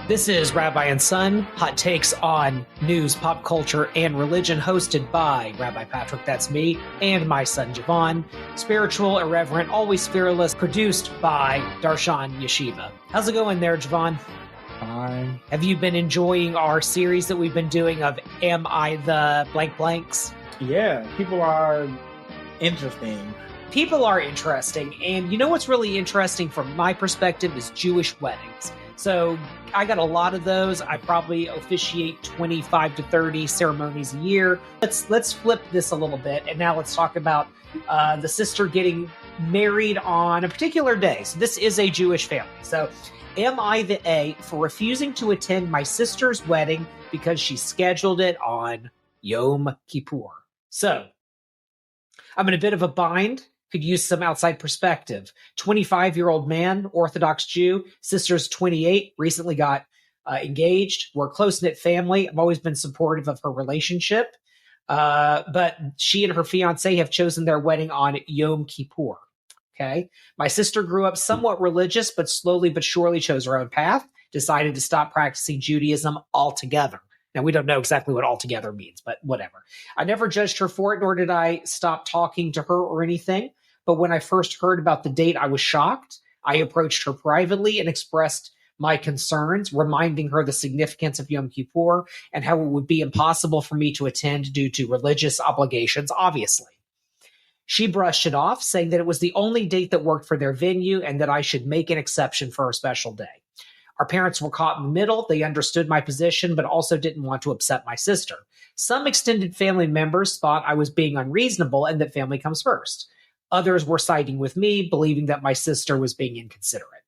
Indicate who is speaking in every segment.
Speaker 1: This is Rabbi Son, hot takes on news, pop culture, and religion, hosted by Rabbi Patrick, that's me, and my son Javon. Spiritual, irreverent, always fearless, produced by Darshan Yeshiva. How's it going there, Javon?
Speaker 2: Fine.
Speaker 1: Have you been enjoying our series that we've been doing of Am I the Blank Blanks?
Speaker 2: Yeah, people are interesting.
Speaker 1: People are interesting, and you know what's really interesting from my perspective is Jewish weddings. So I got a lot of those. I probably officiate 25 to 30 ceremonies a year. Let's flip this a little bit, and now let's talk about the sister getting married on a particular day. So this is a Jewish family. So am I the A for refusing to attend my sister's wedding because she scheduled it on Yom Kippur? So I'm in a bit of a bind. Could use some outside perspective. 25-year-old man, Orthodox Jew, sister's 28, recently got engaged. We're a close-knit family. I've always been supportive of her relationship. But she and her fiance have chosen their wedding on Yom Kippur. Okay. My sister grew up somewhat religious, but slowly but surely chose her own path, decided to stop practicing Judaism altogether. Now, we don't know exactly what altogether means, but whatever. I never judged her for it, nor did I stop talking to her or anything. But when I first heard about the date, I was shocked. I approached her privately and expressed my concerns, reminding her the significance of Yom Kippur and how it would be impossible for me to attend due to religious obligations, obviously. She brushed it off, saying that it was the only date that worked for their venue and that I should make an exception for a special day. Our parents were caught in the middle. They understood my position, but also didn't want to upset my sister. Some extended family members thought I was being unreasonable and that family comes first. Others were siding with me, believing that my sister was being inconsiderate.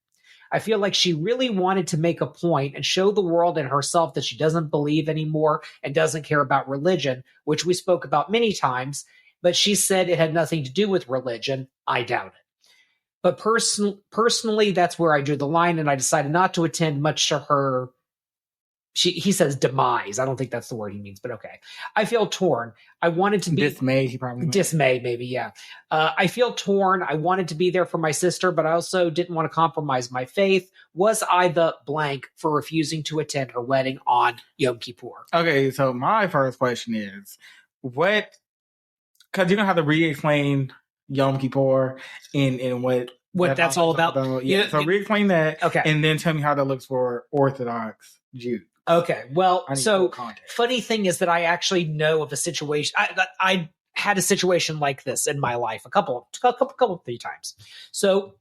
Speaker 1: I feel like she really wanted to make a point and show the world and herself that she doesn't believe anymore and doesn't care about religion, which we spoke about many times, but she said it had nothing to do with religion. I doubt it. But personally, that's where I drew the line, and I decided not to attend, much to her, he says demise. I don't think that's the word he means, but okay. I feel torn. I wanted to be...
Speaker 2: Dismayed, he probably meant.
Speaker 1: Dismayed, maybe, yeah. I feel torn. I wanted to be there for my sister, but I also didn't want to compromise my faith. Was I the blank for refusing to attend her wedding on Yom Kippur?
Speaker 2: Okay, so my first question is, what... Because you're going to have to re-explain Yom Kippur and what
Speaker 1: that's all about.
Speaker 2: Yeah, so re-explain that,
Speaker 1: okay,
Speaker 2: and then tell me how that looks for Orthodox Jews.
Speaker 1: Okay, well, so funny thing is that I actually know of a situation. I had a situation like this in my life a couple, 3 times. So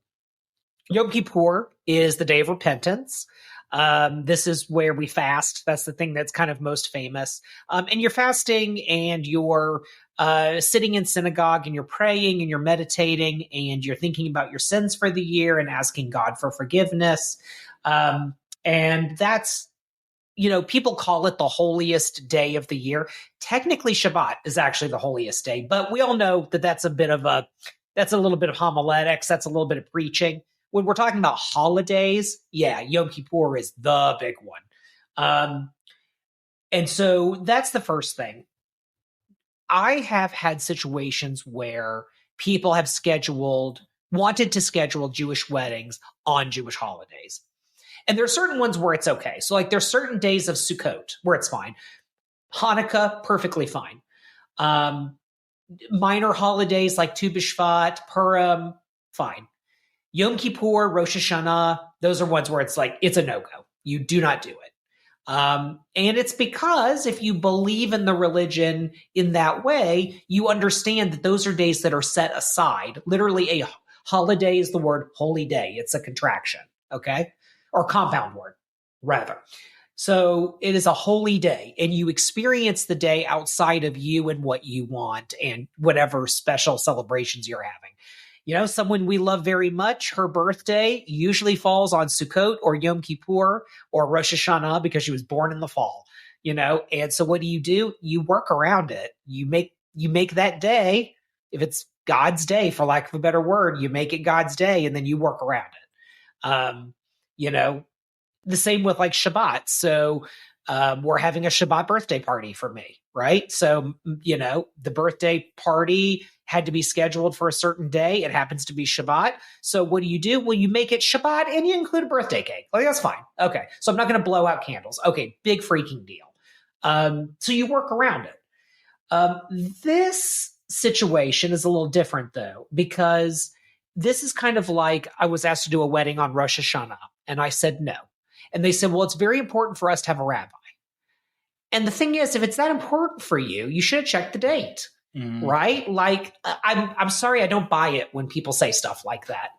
Speaker 1: Yom Kippur is the day of repentance. This is where we fast. That's the thing that's kind of most famous. And you're fasting and you're sitting in synagogue and you're praying and you're meditating and you're thinking about your sins for the year and asking God for forgiveness. And that's, people call it the holiest day of the year. Technically, Shabbat is actually the holiest day, but we all know that that's a little bit of homiletics. That's a little bit of preaching. When we're talking about holidays, yeah, Yom Kippur is the big one. And so that's the first thing. I have had situations where people have wanted to schedule Jewish weddings on Jewish holidays. And there are certain ones where it's okay. So like there's certain days of Sukkot where it's fine. Hanukkah, perfectly fine. Minor holidays like Tu B'Shvat, Purim, fine. Yom Kippur, Rosh Hashanah, those are ones where it's like, it's a no-go. You do not do it. And it's because if you believe in the religion in that way, you understand that those are days that are set aside. Literally, a holiday is the word holy day. It's a contraction, okay? Or compound word, rather. So it is a holy day, and you experience the day outside of you and what you want and whatever special celebrations you're having. Someone we love very much, her birthday usually falls on Sukkot or Yom Kippur or Rosh Hashanah because she was born in the fall, and so what do? You work around it. You make that day, if it's God's day, for lack of a better word, you make it God's day and then you work around it. The same with like Shabbat. So We're having a Shabbat birthday party for me, right? So, the birthday party had to be scheduled for a certain day. It happens to be Shabbat. So what do? Well, you make it Shabbat and you include a birthday cake. Like, that's fine. Okay. So I'm not going to blow out candles. Okay. Big freaking deal. So you work around it. This situation is a little different, though, because this is kind of like I was asked to do a wedding on Rosh Hashanah, and I said no. And they said, well, it's very important for us to have a rabbi. And the thing is, if it's that important for you, you should have checked the date, right? Like, I'm sorry, I don't buy it when people say stuff like that.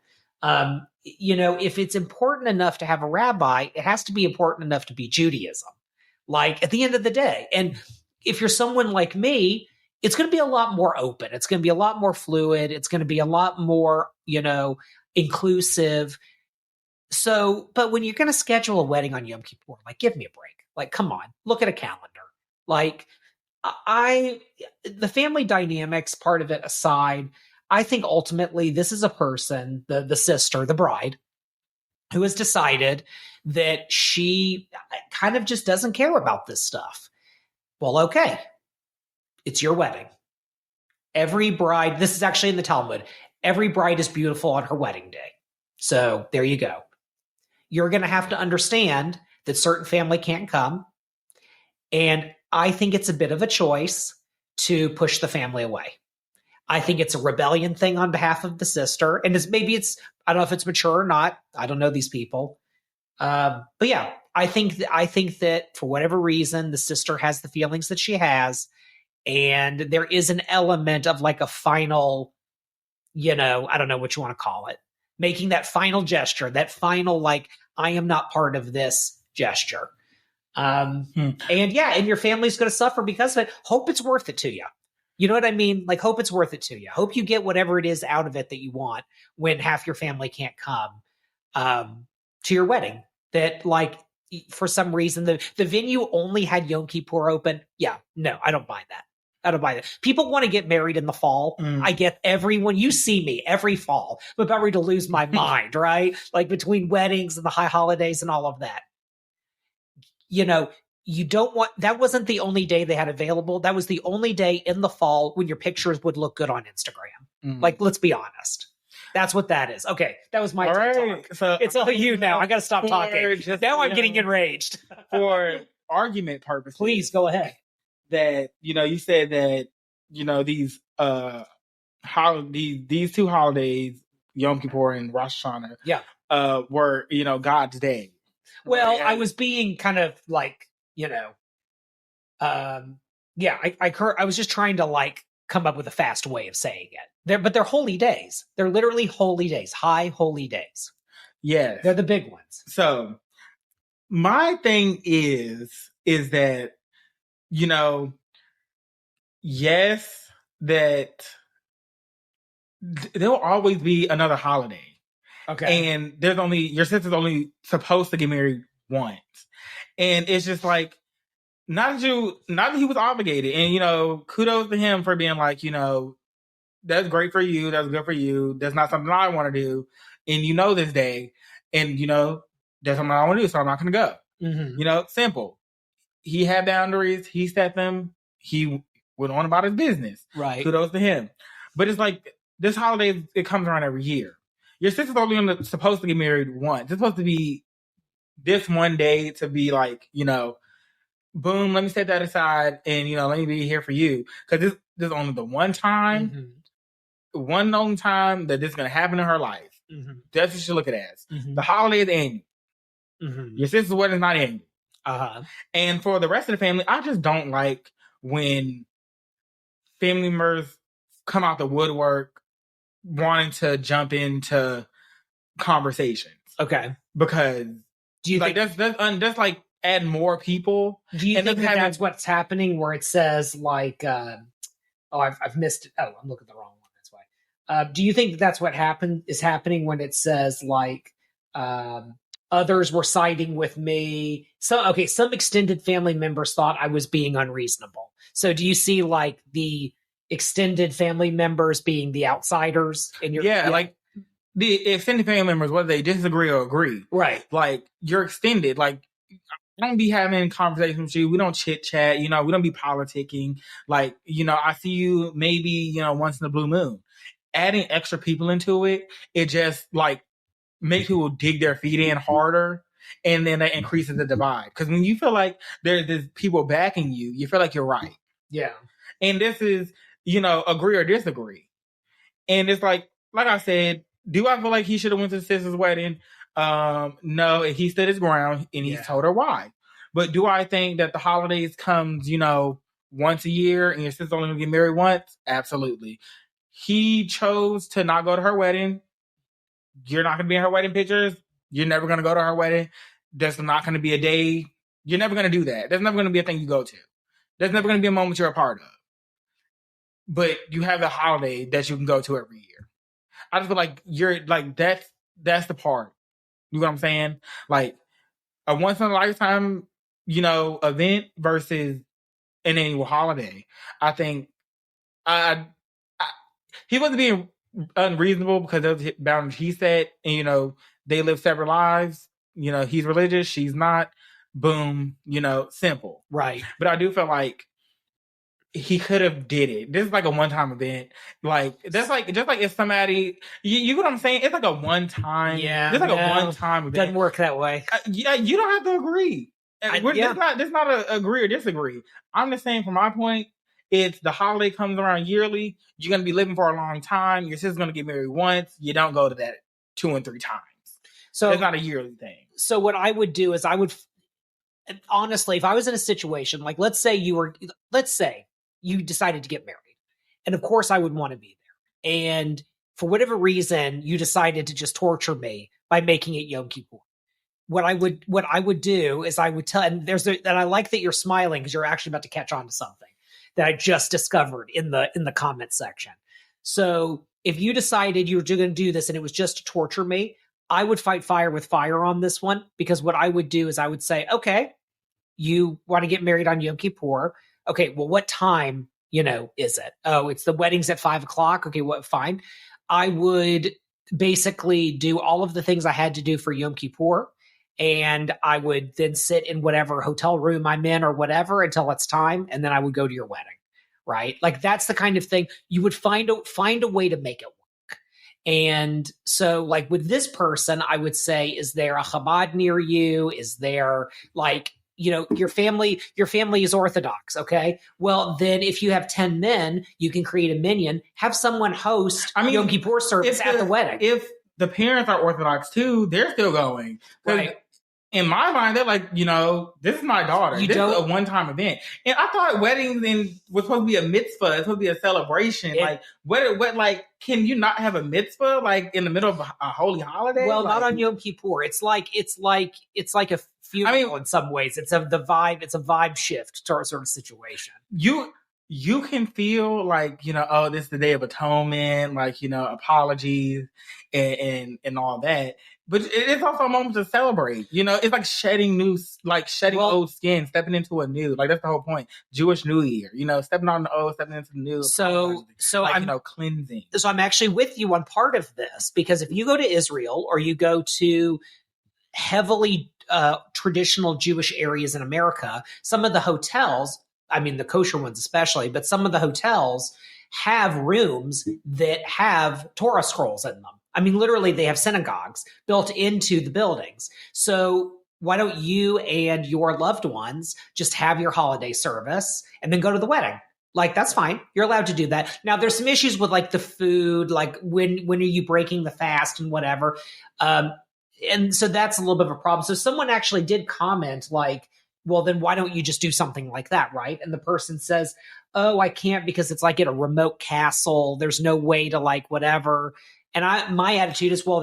Speaker 1: If it's important enough to have a rabbi, it has to be important enough to be Judaism. Like, at the end of the day. And if you're someone like me, it's going to be a lot more open. It's going to be a lot more fluid. It's going to be a lot more, inclusive. So, but when you're going to schedule a wedding on Yom Kippur, like, give me a break. Like, come on, look at a calendar. Like, the family dynamics part of it aside, I think ultimately this is a person, the sister, the bride, who has decided that she kind of just doesn't care about this stuff. Well, okay. It's your wedding. Every bride, this is actually in the Talmud, every bride is beautiful on her wedding day. So there you go. You're going to have to understand that certain family can't come. And I think it's a bit of a choice to push the family away. I think it's a rebellion thing on behalf of the sister. And I don't know if it's mature or not. I don't know these people. But yeah, I think that for whatever reason, the sister has the feelings that she has. And there is an element of like a final, I don't know what you want to call it, making that final gesture, that final, like, I am not part of this gesture. And your family's going to suffer because of it. Hope it's worth it to you. You know what I mean? Like, hope it's worth it to you. Hope you get whatever it is out of it that you want when half your family can't come to your wedding. That, like, for some reason, the venue only had Yom Kippur open. Yeah, no, I don't buy that. I don't buy that. People want to get married in the fall. I get everyone. You see me every fall. I'm about ready to lose my mind, right? Like, between weddings and the high holidays and all of that. You don't want, that wasn't the only day they had available. That was the only day in the fall when your pictures would look good on Instagram. Like, let's be honest. That's what that is. Okay, that was my talk. So it's all you now. I got to stop talking. Now I'm getting enraged.
Speaker 2: For argument purposes.
Speaker 1: Please go ahead.
Speaker 2: That, you said that, these these two holidays, Yom Kippur and Rosh Hashanah, were, God's day.
Speaker 1: Well, right? I was being kind of like, I was just trying to, like, come up with a fast way of saying it. But they're holy days. They're literally holy days, high holy days.
Speaker 2: Yes.
Speaker 1: They're the big ones.
Speaker 2: So my thing is that, yes, that there will always be another holiday.
Speaker 1: Okay.
Speaker 2: And your sister's only supposed to get married once. And it's just like, not that he was obligated. And, kudos to him for being like, that's great for you. That's good for you. That's not something I want to do. And this day. And, that's something I want to do. So I'm not going to go. Mm-hmm. Simple. He had boundaries. He set them. He went on about his business.
Speaker 1: Right.
Speaker 2: Kudos to him. But it's like, this holiday, it comes around every year. Your sister's only supposed to get married once. It's supposed to be this one day to be like, boom, let me set that aside and, let me be here for you. Because this is only the one time, one only time that this is going to happen in her life. Mm-hmm. That's what you should look at it as. Mm-hmm. The holiday is annual. Mm-hmm. Your sister's wedding is not annual. Uh-huh. And for the rest of the family, I just don't like when family members come out the woodwork wanting to jump into conversations.
Speaker 1: Okay.
Speaker 2: Because
Speaker 1: do you
Speaker 2: like
Speaker 1: think
Speaker 2: that's like add more people?
Speaker 1: Do you think that's what's happening where it says like I've missed it. Oh, I'm looking at the wrong one. That's why. Do you think that's what is happening when it says like others were siding with me? Some extended family members thought I was being unreasonable. So do you see like the extended family members being the outsiders in your
Speaker 2: like the extended family members, whether they disagree or agree,
Speaker 1: right?
Speaker 2: Like you're extended, like I don't be having conversations with you. We don't chit chat. We don't be politicking. Like, I see you maybe, once in a blue moon. Adding extra people into it, it just like makes people dig their feet in harder. And then that increases the divide. Because when you feel like there's people backing you, you feel like you're right.
Speaker 1: Yeah.
Speaker 2: And this is, agree or disagree. And it's like I said, do I feel like he should have went to his sister's wedding? No, he stood his ground and he told her why. But do I think that the holidays comes, once a year and your sister's only gonna get married once? Absolutely. He chose to not go to her wedding. You're not gonna be in her wedding pictures. You're never gonna go to her wedding. There's not gonna be a day. You're never gonna do that. There's never gonna be a thing you go to. There's never gonna be a moment you're a part of. But you have the holiday that you can go to every year. I just feel like you're like that's the part. You know what I'm saying? Like a once in a lifetime, event versus an annual holiday. I think he wasn't being unreasonable because of the boundaries he set, and they live separate lives. He's religious, she's not. Boom, simple.
Speaker 1: Right.
Speaker 2: But I do feel like he could have did it. This is like a one-time event. Like that's like just like if somebody, you know what I'm saying? It's like a one-time.
Speaker 1: Yeah,
Speaker 2: it's like a one-time event.
Speaker 1: Doesn't work that way.
Speaker 2: Yeah, you don't have to agree. This not a agree or disagree. I'm just saying from my point, it's the holiday comes around yearly. You're gonna be living for a long time. Your sister's gonna get married once. You don't go to that 2 and 3 times. So it's not a yearly thing.
Speaker 1: So what I would do is honestly, if I was in a situation like let's say you decided to get married. And of course I would want to be there. And for whatever reason, you decided to just torture me by making it Yom Kippur. What I would do is I would tell, and and I like that you're smiling because you're actually about to catch on to something that I just discovered in the comment section. So if you decided you were going to do this and it was just to torture me, I would fight fire with fire on this one, because what I would do is I would say, okay, you want to get married on Yom Kippur. Okay, well, what time, is it? Oh, it's the wedding's at 5:00. Okay, what? Fine. I would basically do all of the things I had to do for Yom Kippur, and I would then sit in whatever hotel room I'm in or whatever until it's time, and then I would go to your wedding, right? Like that's the kind of thing you would find a way to make it work. And so, like with this person, I would say, is there a Chabad near you? Is there like your family is Orthodox. Okay. Well, then if you have 10 men, you can create a minyan, have someone host Yom Kippur service at the wedding.
Speaker 2: If the parents are Orthodox too, they're still going.
Speaker 1: Right.
Speaker 2: In my mind, they're like, this is my daughter. This is a one-time event. And I thought weddings was supposed to be a mitzvah. It's supposed to be a celebration. What, can you not have a mitzvah, like, in the middle of a holy holiday?
Speaker 1: Well, not on Yom Kippur. It's like a funeral in some ways. It's a vibe shift sort of situation.
Speaker 2: You can feel like, this is the Day of Atonement, like, apologies and all that. But it's also a moment to celebrate. It's like shedding old skin, stepping into a new. Like, that's the whole point. Jewish New Year, stepping on the old, stepping into the new.
Speaker 1: So
Speaker 2: I'm cleansing.
Speaker 1: So I'm actually with you on part of this, because if you go to Israel or you go to heavily traditional Jewish areas in America, some of the hotels, I mean the kosher ones especially, but some of the hotels have rooms that have Torah scrolls in them. I mean, literally, they have synagogues built into the buildings. So why don't you and your loved ones just have your holiday service and then go to the wedding? Like, that's fine. You're allowed to do that. Now, there's some issues with like the food, like when are you breaking the fast and whatever. And so that's a little bit of a problem. So someone actually did comment like, well, then why don't you just do something like that, right? And the person says, oh, I can't because it's like at a remote castle. There's no way to like whatever. And my attitude is, well,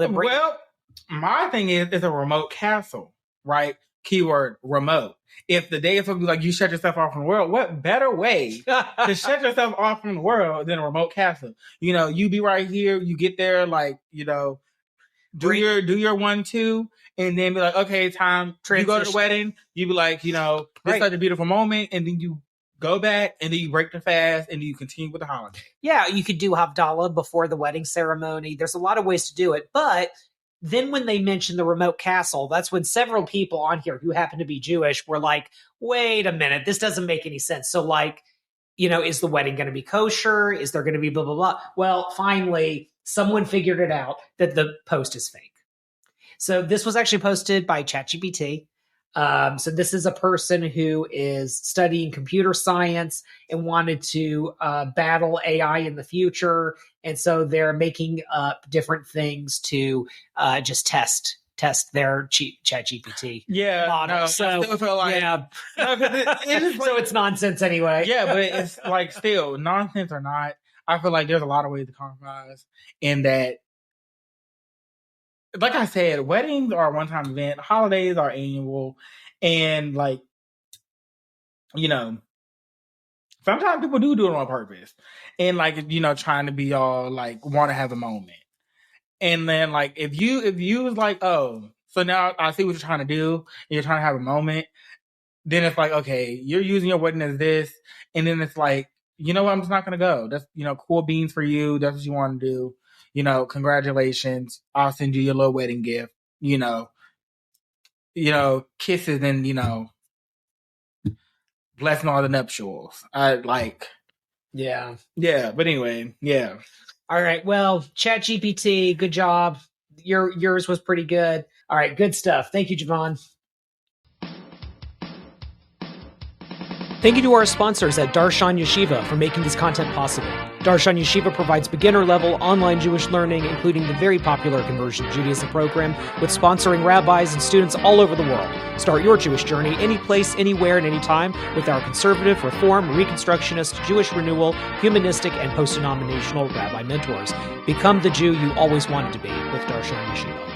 Speaker 2: my thing is, it's a remote castle, right? Keyword remote. If the day is supposed to be like you shut yourself off from the world, what better way to shut yourself off from the world than a remote castle? You be right here, you get there, like, do your 1-2, and then be like, okay, time. You go to the wedding, you be like, this is such a beautiful moment, and then you go back, and then you break the fast, and then you continue with the holiday.
Speaker 1: Yeah, you could do Havdalah before the wedding ceremony. There's a lot of ways to do it, but then when they mentioned the remote castle, that's when several people on here who happen to be Jewish were like, wait a minute, this doesn't make any sense. So like, is the wedding going to be kosher? Is there going to be blah, blah, blah? Well, finally, someone figured it out that the post is fake. So this was actually posted by ChatGPT. So this is a person who is studying computer science and wanted to battle AI in the future. And so they're making up different things to just test their ChatGPT model.
Speaker 2: No,
Speaker 1: so
Speaker 2: I still feel like,
Speaker 1: no,
Speaker 2: it's
Speaker 1: so it's nonsense anyway.
Speaker 2: Yeah, but it's like still nonsense or not. I feel like there's a lot of ways to compromise in that. Like I said, weddings are a one-time event. Holidays are annual. And like, sometimes people do it on purpose. And like, trying to be all like, want to have a moment. And then like, if you was like, oh, so now I see what you're trying to do. And you're trying to have a moment. Then it's like, okay, you're using your wedding as this. And then it's like, you know what? I'm just not going to go. That's, cool beans for you. That's what you want to do. Congratulations. I'll send you your little wedding gift, kisses and, blessing all the nuptials.
Speaker 1: Yeah.
Speaker 2: But anyway, yeah.
Speaker 1: All right. Well, ChatGPT, good job. Yours was pretty good. All right. Good stuff. Thank you, Javon. Thank you to our sponsors at Darshan Yeshiva for making this content possible. Darshan Yeshiva provides beginner-level online Jewish learning, including the very popular Conversion Judaism program, with sponsoring rabbis and students all over the world. Start your Jewish journey any place, anywhere, and anytime with our conservative, reform, reconstructionist, Jewish renewal, humanistic, and post-denominational rabbi mentors. Become the Jew you always wanted to be with Darshan Yeshiva.